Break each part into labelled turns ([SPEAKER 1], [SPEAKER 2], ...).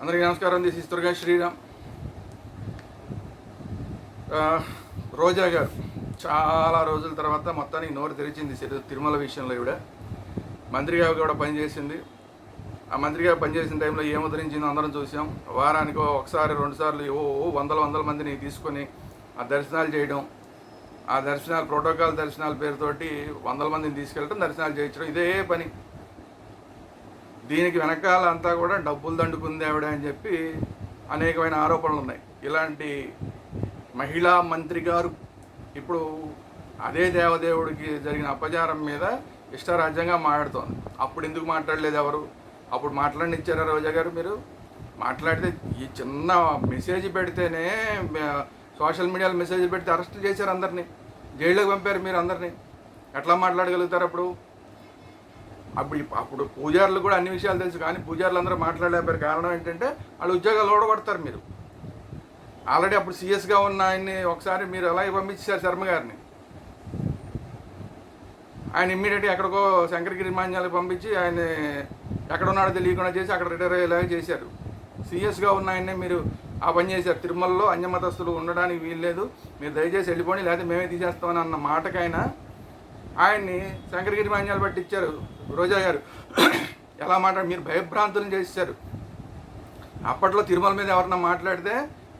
[SPEAKER 1] అందరికీ నమస్కారం. This is Durga Sriram. Roja గారు చాలా రోజుల తర్వాత మొత్తానికి నోరు తెరిచింది తిరుమల విషయంలో. ఈవిడ మంత్రిగా కూడా పనిచేసింది. ఆ మంత్రిగా పనిచేసిన టైంలో ఏం ఉద్ధరించిందో అందరం చూసాం. వారానికి ఒకసారి రెండుసార్లు వందల మందిని తీసుకొని ఆ దర్శనాలు చేయడం, ఆ దర్శనాలు ప్రోటోకాల్ దర్శనాల పేరుతోటి వందల మందిని తీసుకెళ్ళడం, దర్శనాలు చేయించడం, ఇదే పని. దీనికి వెనకాల అంతా కూడా డబ్బులు దండుకుంది ఆవిడ అని చెప్పి అనేకమైన ఆరోపణలు ఉన్నాయి. ఇలాంటి మహిళా మంత్రి గారు ఇప్పుడు అదే దేవదేవుడికి జరిగిన అపచారం మీద ఇష్టారాజ్యంగా మాట్లాడుతోంది. అప్పుడు ఎందుకు మాట్లాడలేదు ఎవరు? అప్పుడు మాట్లాడనిచ్చారా రోజా గారు? మీరు మాట్లాడితే ఈ చిన్న మెసేజ్ పెడితేనే సోషల్ మీడియాలో మెసేజ్ పెడితే అరెస్ట్ చేశారు, అందరినీ జైల్లోకి పంపారు. మీరు అందరినీ ఎట్లా మాట్లాడగలుగుతారు? అప్పుడు పూజారులు కూడా అన్ని విషయాలు తెలుసు, కానీ పూజారులు అందరూ మాట్లాడలేపారు. కారణం ఏంటంటే వాళ్ళు ఉద్యోగాలు ఓడగొడతారు. మీరు ఆల్రెడీ అప్పుడు సీఎస్గా ఉన్న ఆయన్ని ఒకసారి మీరు అలాగే పంపించారు, శర్మ గారిని. ఆయన ఇమ్మీడియట్గా ఎక్కడికో శంకరగిరి మాన్యాలకు పంపించి ఆయన ఎక్కడ ఉన్నాడో తెలియకుండా చేసి అక్కడ రిటైర్ అయ్యేలాగా చేశారు. సీఎస్గా ఉన్న ఆయన్నే మీరు ఆ పని చేశారు. తిరుమలలో అన్యమతస్తులు ఉండడానికి వీల్లేదు, మీరు దయచేసి వెళ్ళిపోండి లేకపోతే మేమే తీసేస్తామని అన్న మాటకైనా ఆయన్ని శంకరగిరి మాన్యాలు పట్టించారు రోజా గారు. ఎలా మీరు భయభ్రాంతులను చేశారు. అప్పట్లో తిరుమల మీద ఎవరన్నా మాట్లాడితే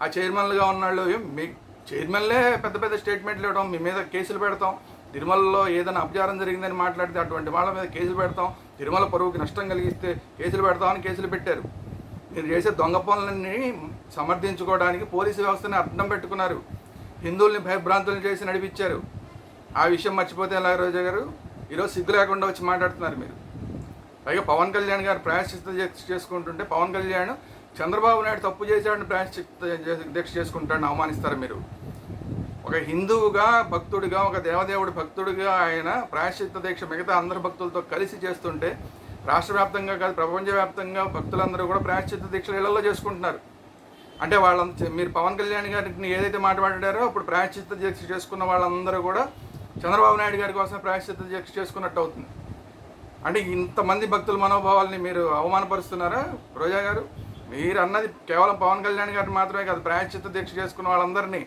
[SPEAKER 1] ఆ చైర్మన్లుగా ఉన్నాళ్ళు, మీ చైర్మన్లే పెద్ద పెద్ద స్టేట్మెంట్లు ఇవ్వడం, మీ మీద కేసులు పెడతాం, తిరుమలలో ఏదైనా అపచారం జరిగిందని మాట్లాడితే అటువంటి వాళ్ళ మీద కేసులు పెడతాం, తిరుమల పరువుకి నష్టం కలిగిస్తే కేసులు పెడతామని కేసులు పెట్టారు. మీరు చేసే దొంగ పనులన్నీ సమర్థించుకోవడానికి పోలీసు వ్యవస్థని అడ్డం పెట్టుకున్నారు. హిందువుల్ని భయభ్రాంతులను చేసి నడిపించారు. ఆ విషయం మర్చిపోతే ఎలా రోజా గారు? ఈరోజు సిగ్గు లేకుండా వచ్చి మాట్లాడుతున్నారు మీరు. పైగా పవన్ కళ్యాణ్ గారు ప్రాయశ్చిత్త దీక్ష చేసుకుంటుంటే పవన్ కళ్యాణ్ చంద్రబాబు నాయుడు తప్పు చేశాడని ప్రాయశ్చిత్త దీక్ష చేసుకుంటాడని అవమానిస్తారు మీరు. ఒక హిందువుగా, భక్తుడిగా, ఒక దేవదేవుడి భక్తుడిగా ఆయన ప్రాయశ్చిత్త దీక్ష మిగతా అందరు భక్తులతో కలిసి చేస్తుంటే రాష్ట్ర వ్యాప్తంగా కాదు ప్రపంచవ్యాప్తంగా భక్తులందరూ కూడా ప్రాయశ్చిత్త దీక్షలు ఇళ్లలో చేసుకుంటున్నారు. అంటే మీరు పవన్ కళ్యాణ్ గారిని ఏదైతే మాట్లాడారో అప్పుడు ప్రాయశ్చిత్త దీక్ష చేసుకున్న వాళ్ళందరూ కూడా చంద్రబాబు నాయుడు గారి కోసం ప్రాయశ్చిత్త దీక్ష చేసుకున్నట్టు అవుతుంది. అంటే ఇంతమంది భక్తుల మనోభావాల్ని మీరు అవమానపరుస్తున్నారా రోజా గారు? మీరు అన్నది కేవలం పవన్ కళ్యాణ్ గారిని మాత్రమే కాదు, ప్రాయశ్చిత్త దీక్ష చేసుకున్న వాళ్ళందరినీ.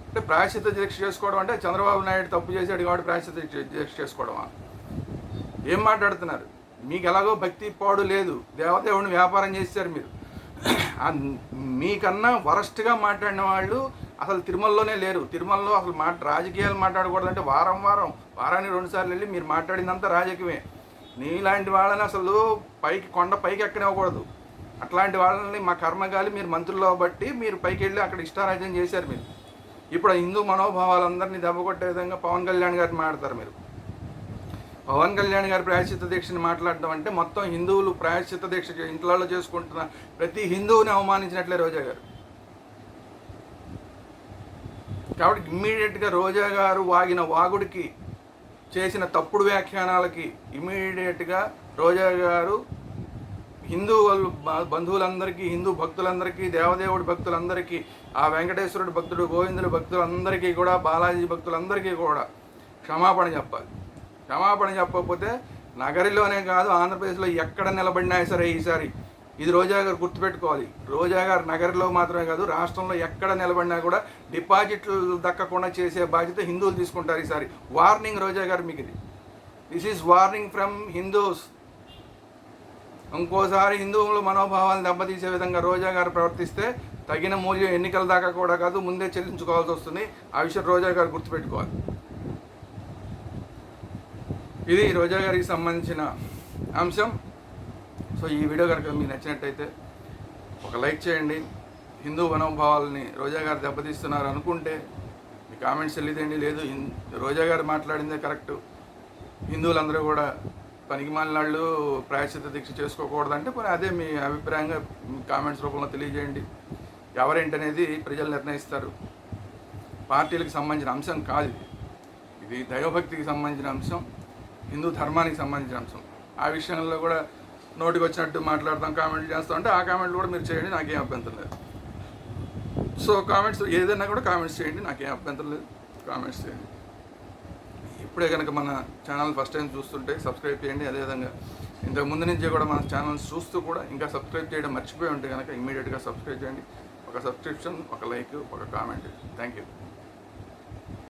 [SPEAKER 1] అంటే ప్రాయశ్చిత్త దీక్ష చేసుకోవడం అంటే చంద్రబాబు నాయుడు తప్పు చేశాడు కాబట్టి ప్రాయశ్చిత్త దీక్ష చేసుకోవడమా? ఏం మాట్లాడుతున్నారు? మీకు ఎలాగో భక్తి పాడు లేదు, దేవదేవుడిని వ్యాపారం చేశారు మీరు. మీకన్నా వరస్ట్గా మాట్లాడిన వాళ్ళు అసలు తిరుమలలోనే లేరు. తిరుమలలో అసలు రాజకీయాలు మాట్లాడకూడదంటే వారానికి 2 సార్లు వెళ్ళి మీరు మాట్లాడిందంతా రాజకీయమే. నీలాంటి వాళ్ళని అసలు కొండ పైకి ఎక్కనివ్వకూడదు. అట్లాంటి వాళ్ళని మా కర్మగాలి మీరు మంత్రుల్లో బట్టి మీరు పైకి వెళ్ళి అక్కడ ఇష్టారాజ్యం చేశారు మీరు. ఇప్పుడు హిందూ మనోభావాలందరినీ దెబ్బకొట్టే విధంగా పవన్ కళ్యాణ్ గారిని మాట్లాడతారు మీరు. పవన్ కళ్యాణ్ గారి ప్రాయశ్చిత్త దీక్షని మాట్లాడడం అంటే మొత్తం హిందువులు ప్రాయశ్చిత్త దీక్ష ఇంట్లో చేసుకుంటున్న ప్రతి హిందువుని అవమానించినట్లే రోజా గారు. కాబట్టి ఇమ్మీడియట్గా రోజా గారు వాగిన వాగుడికి, చేసిన తప్పుడు వ్యాఖ్యానాలకి ఇమ్మీడియట్గా రోజా గారు హిందూ బంధువులందరికీ, హిందూ భక్తులందరికీ, దేవదేవుడి భక్తులందరికీ, ఆ వెంకటేశ్వరుడు భక్తుడు, గోవిందుడు భక్తులందరికీ కూడా, బాలాజీ భక్తులందరికీ కూడా క్షమాపణ చెప్పాలి. క్షమాపణ చెప్పకపోతే నగరిలోనే కాదు ఆంధ్రప్రదేశ్లో ఎక్కడ నిలబడినా సరే ఈసారి ఇది రోజా గారు గుర్తుపెట్టుకోవాలి. రోజా గారు నగరిలో మాత్రమే కాదు రాష్ట్రంలో ఎక్కడ నిలబడినా కూడా డిపాజిట్లు దక్కకుండా చేసే బాధ్యత హిందువులు తీసుకుంటారు ఈసారి. వార్నింగ్ రోజా గారు మీకు ఇది. This is warning from Hindus. ఇంకోసారి హిందువుల మనోభావాలను దెబ్బతీసే విధంగా రోజా గారు ప్రవర్తిస్తే తగిన మూల్యం ఎన్నికల దాకా కూడా కాదు, ముందే చెల్లించుకోవాల్సి వస్తుంది. ఆ విషయం రోజా గారు గుర్తుపెట్టుకోవాలి. ఇది రోజా గారికి సంబంధించిన అంశం. సో ఈ వీడియో కనుక మీకు నచ్చినట్టయితే ఒక లైక్ చేయండి. హిందూ మనోభావాలని రోజా గారు దెబ్బతీస్తున్నారు అనుకుంటే మీ కామెంట్స్ వెళ్ళిదేండి. లేదు రోజా గారు మాట్లాడిందే కరెక్టు, హిందువులందరూ కూడా పనికిమాలినాళ్ళు ప్రాయశ్చిత్త దీక్ష చేసుకోకూడదంటే పోనీ అదే మీ అభిప్రాయంగా కామెంట్స్ రూపంలో తెలియజేయండి. ఎవరేంటనేది ప్రజలు నిర్ణయిస్తారు. పార్టీలకు సంబంధించిన అంశం కాదు ఇది దైవభక్తికి సంబంధించిన అంశం, హిందూ ధర్మానికి సంబంధించిన అంశం. ఆ విషయంలో కూడా నోటికి వచ్చినట్టు మాట్లాడతాం, కామెంట్లు చేస్తాం అంటే ఆ కామెంట్లు కూడా మీరు చేయండి, నాకేం అభ్యంతరం లేదు. సో కామెంట్స్ ఏదైనా కూడా కామెంట్స్ చేయండి, నాకేం అభ్యంతరం లేదు, కామెంట్స్ చేయండి. ఇప్పుడే కనుక మన ఛానల్ ఫస్ట్ టైం చూస్తుంటే సబ్స్క్రైబ్ చేయండి. అదేవిధంగా ఇంతకు ముందు నుంచి కూడా మన ఛానల్స్ చూస్తూ కూడా ఇంకా సబ్స్క్రైబ్ చేయడం మర్చిపోయి ఉంటే కనుక ఇమీడియట్గా సబ్స్క్రైబ్ చేయండి. ఒక సబ్స్క్రిప్షన్, ఒక లైక్, ఒక కామెంట్. Thank you.